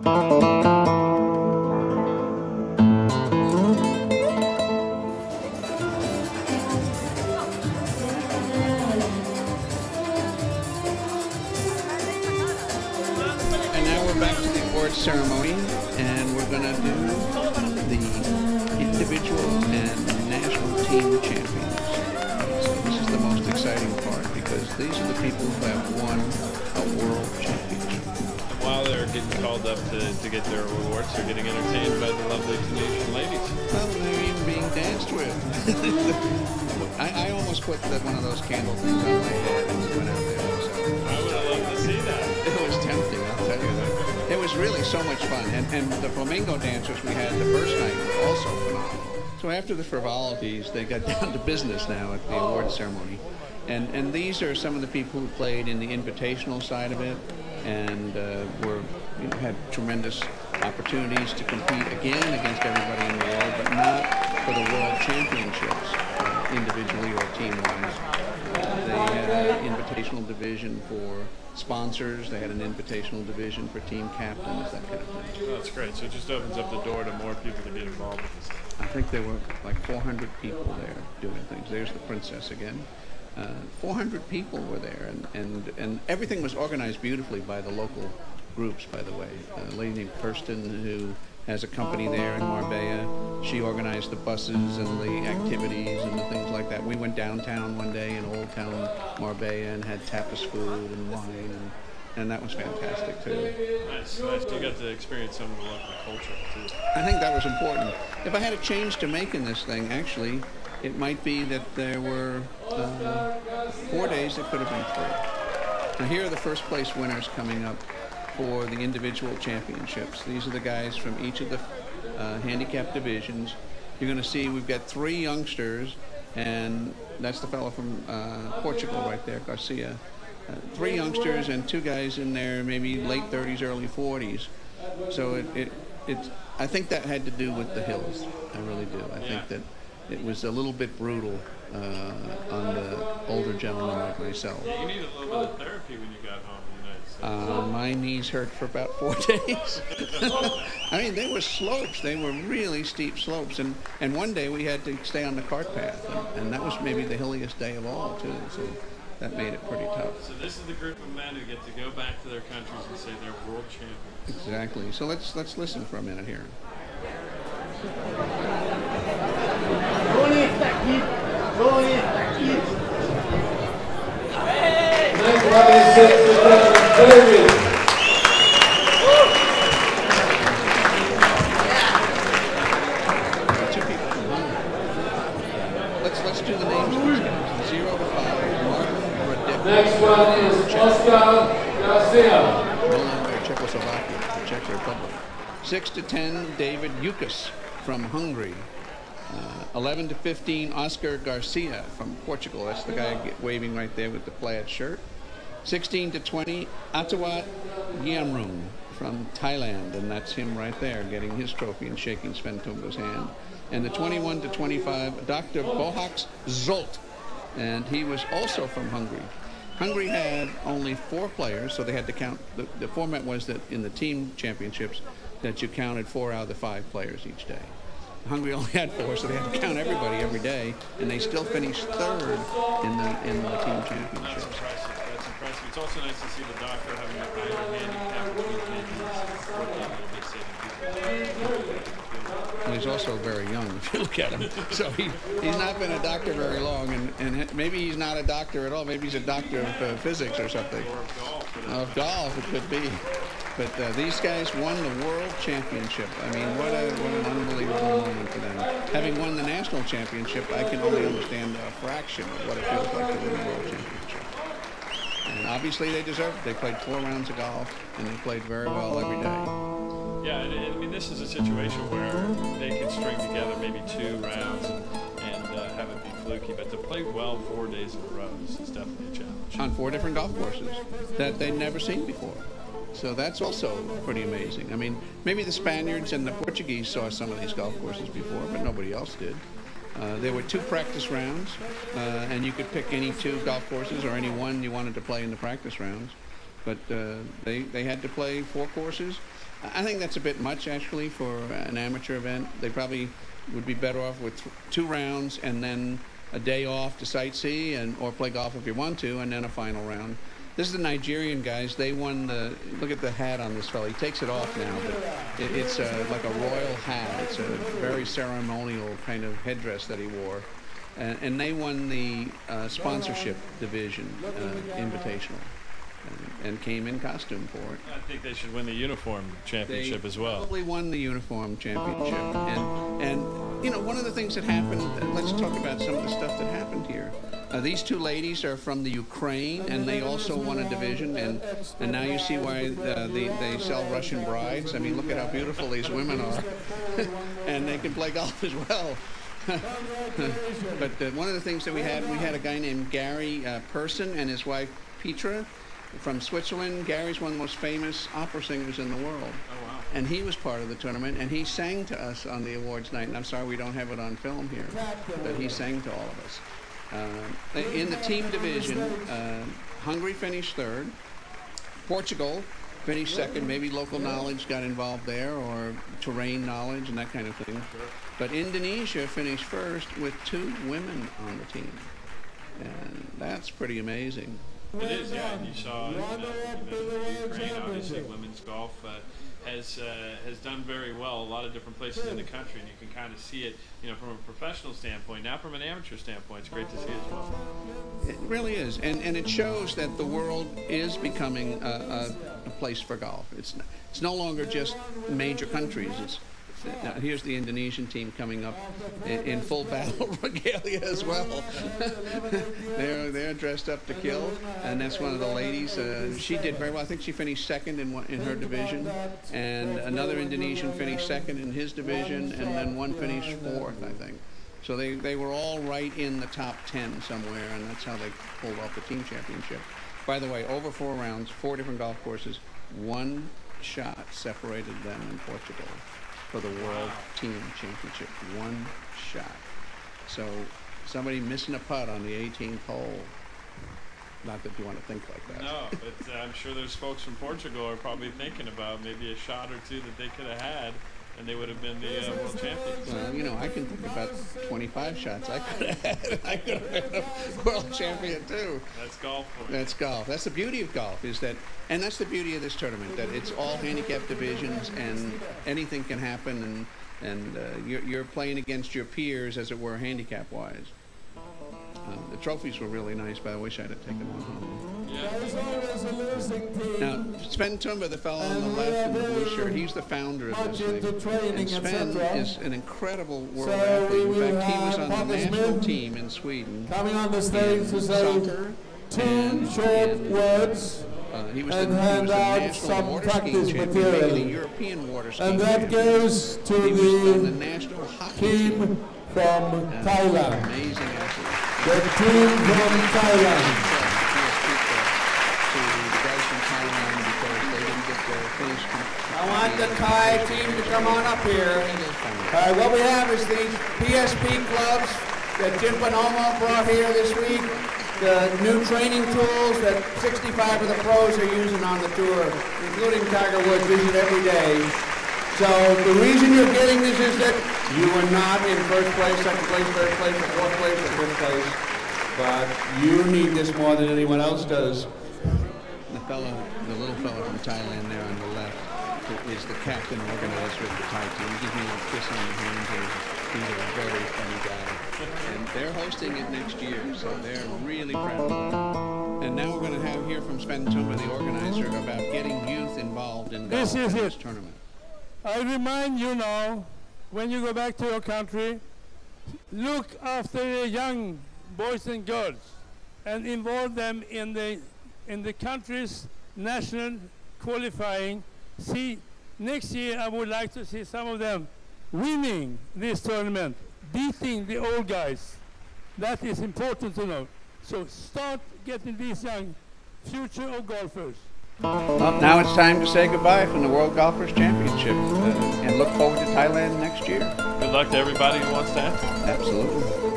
And now we're back to the awards ceremony, and we're going to do the individual and national team champions. So this is the most exciting part because these are the people who have won a world championship. While they're getting called up to get their awards, they're getting entertained by the lovely Tunisian ladies. Well, they're even being danced with. I almost put one of those candle things on my head and went out there. So. I would have loved to see that. It was tempting, I'll tell you that. It was really so much fun. And the flamingo dancers we had the first night were also phenomenal. So after the frivolities, they got down to business now at the awards ceremony. And these are some of the people who played in the invitational side of it and had tremendous opportunities to compete again against everybody in the world, but not for the world championships, individually or team-wise. They had an invitational division for sponsors. They had an invitational division for team captains, that kind of thing. Oh, that's great. So it just opens up the door to more people to get involved with this. I think there were like 400 people there doing things. There's the princess again. 400 people were there, and everything was organized beautifully by the local groups, by the way. A lady named Kirsten, who has a company there in Marbella, she organized the buses and the activities and the things like that. We went downtown one day in Old Town Marbella and had tapas food and wine, and that was fantastic too. Nice. You got to experience some of the local culture too. I think that was important. If I had a change to make in this thing, actually, it might be that there were 4 days that could have been 3. Now here are the first place winners coming up for the individual championships. These are the guys from each of the handicap divisions. You're going to see we've got 3 youngsters, and that's the fellow from Portugal right there, Garcia. 3 youngsters and 2 guys in their maybe late 30s, early 40s. So I think that had to do with the hills. I really do. I think that it was a little bit brutal on the older gentlemen like myself. Yeah, you needed a little bit of therapy when you got home in the United States. My knees hurt for about 4 days. I mean, they were slopes. They were really steep slopes. And one day we had to stay on the cart path. And that was maybe the hilliest day of all, too. So that made it pretty tough. So this is the group of men who get to go back to their countries and say they're world champions. Exactly. So let's listen for a minute here. Let's do the names of these guys. 0 to 5. Next one is Oscar Garcia. No longer Czechoslovakia, the Czech Republic. 6 to 10, David Yukas from Hungary. 11 to 15, Oscar Garcia from Portugal. That's the guy waving right there with the plaid shirt. 16 to 20, Atawat Yamrung from Thailand, and that's him right there getting his trophy and shaking Sven Tumba's hand. And the 21 to 25, Dr. Bohaks Zolt, and he was also from Hungary. Hungary had only 4 players, so they had to count. The format was that in the team championships that you counted 4 out of the 5 players each day. Hungary only had 4, so they had to count everybody every day, and they still finished 3rd in the team championships. That's impressive. That's impressive. It's also nice to see the doctor having a higher handicap, which means maybe he's working a little bit saving people. And he's also very young, if you look at him. So he's not been a doctor very long, and maybe he's not a doctor at all. Maybe he's a doctor of physics or something. Or of golf. Of golf, it could be. But these guys won the world championship. I mean, what an unbelievable moment for them. Having won the national championship, I can only understand a fraction of what it feels like to win the world championship. And obviously they deserved it. They played 4 rounds of golf, and they played very well every day. Yeah, I mean, this is a situation where they can string together maybe 2 rounds and have it be fluky, but to play well 4 days in a row is definitely a challenge. On 4 different golf courses that they'd never seen before. So that's also pretty amazing. I mean, maybe the Spaniards and the Portuguese saw some of these golf courses before, but nobody else did. There were 2 practice rounds, and you could pick any 2 golf courses or any one you wanted to play in the practice rounds. But they had to play 4 courses. I think that's a bit much, actually, for an amateur event. They probably would be better off with 2 rounds and then a day off to sightsee or play golf if you want to, and then a final round. This is the Nigerian guys. They won the, look at the hat on this fellow. He takes it off now, but it's like a royal hat. It's a very ceremonial kind of headdress that he wore. And they won the sponsorship division invitational. And came in costume for it. I think they should win the uniform championship as well. Probably won the uniform championship. And you know, one of the things that happened, let's talk about some of the stuff that happened here. These 2 ladies are from the Ukraine, and they also won a division, and now you see why they sell Russian brides. I mean, look at how beautiful these women are. And they can play golf as well. But one of the things that we had a guy named Gary Persson and his wife Petra from Switzerland. Gary's one of the most famous opera singers in the world. Oh, wow. And he was part of the tournament, and he sang to us on the awards night. And I'm sorry we don't have it on film here, but he sang to all of us. In the team division, Hungary finished 3rd. Portugal finished 2nd. Maybe local knowledge got involved there, or terrain knowledge and that kind of thing. But Indonesia finished 1st with 2 women on the team. And that's pretty amazing. It is, yeah. And you saw Ukraine, obviously, women's golf has done very well. A lot of different places in the country, and you can kind of see it, you know, from a professional standpoint. Now, from an amateur standpoint, it's great to see as well. It really is, and it shows that the world is becoming a place for golf. It's no longer just major countries. Now, here's the Indonesian team coming up in full battle regalia as well. they're dressed up to kill, and that's one of the ladies. She did very well. I think she finished 2nd in her division, and another Indonesian finished 2nd in his division, and then one finished 4th, I think. So they were all right in the top 10 somewhere, and that's how they pulled off the team championship. By the way, over 4 rounds, 4 different golf courses, 1 shot separated them in Portugal for the World Team Championship. 1 shot. So somebody missing a putt on the 18th hole. Not that you want to think like that. No, but I'm sure those folks from Portugal are probably thinking about maybe a shot or 2 that they could have had, and they would have been the world champions. Well, you know, I can think about 25 shots I could have had. I could have been a world champion too. That's golf for you. That's golf. That's the beauty of golf, is that, and that's the beauty of this tournament, that it's all handicap divisions and anything can happen, and you're playing against your peers, as it were, handicap-wise. The trophies were really nice, but I wish I'd have taken one home. Yeah. Now, Sven Tumba, the fellow on the left in the blue shirt, he's the founder of this thing. And Sven is an incredible world athlete. In fact, he was on the national team in Sweden. Coming on the stage to say soccer, 2 short words. He was and the hand out national some water skiing practice champion, material. maybe the European water skiing And that champion. goes to He was on the the national hockey team team. from Thailand. Amazing athlete. The team from Thailand. To the guys from Thailand because they didn't get their finish. I want the Thai team to come on up here. What we have is these PSP clubs that Jim Bonomo brought here this week. The new training tools that 65 of the pros are using on the tour, including Tiger Woods, visit every day. So the reason you're getting this is that you are not in 1st place, 2nd place, 3rd place, or 4th place, or 5th place. But you need this more than anyone else does. The little fellow from Thailand there on the left is the captain organizer of the Thai team. He gives me a kiss on the hand here. He's a very funny guy. And they're hosting it next year, so they're really proud of it. And now we're going to hear from Sven Tumba, the organizer, about getting youth involved in golf in this tournament. I remind you now, when you go back to your country, look after the young boys and girls and involve them in the country's national qualifying. See, next year I would like to see some of them winning this tournament, beating the old guys. That is important to know. So start getting these young future of golfers. Well, now it's time to say goodbye from the World Golfers Championship and look forward to Thailand next year. Good luck to everybody who wants to enter. Absolutely.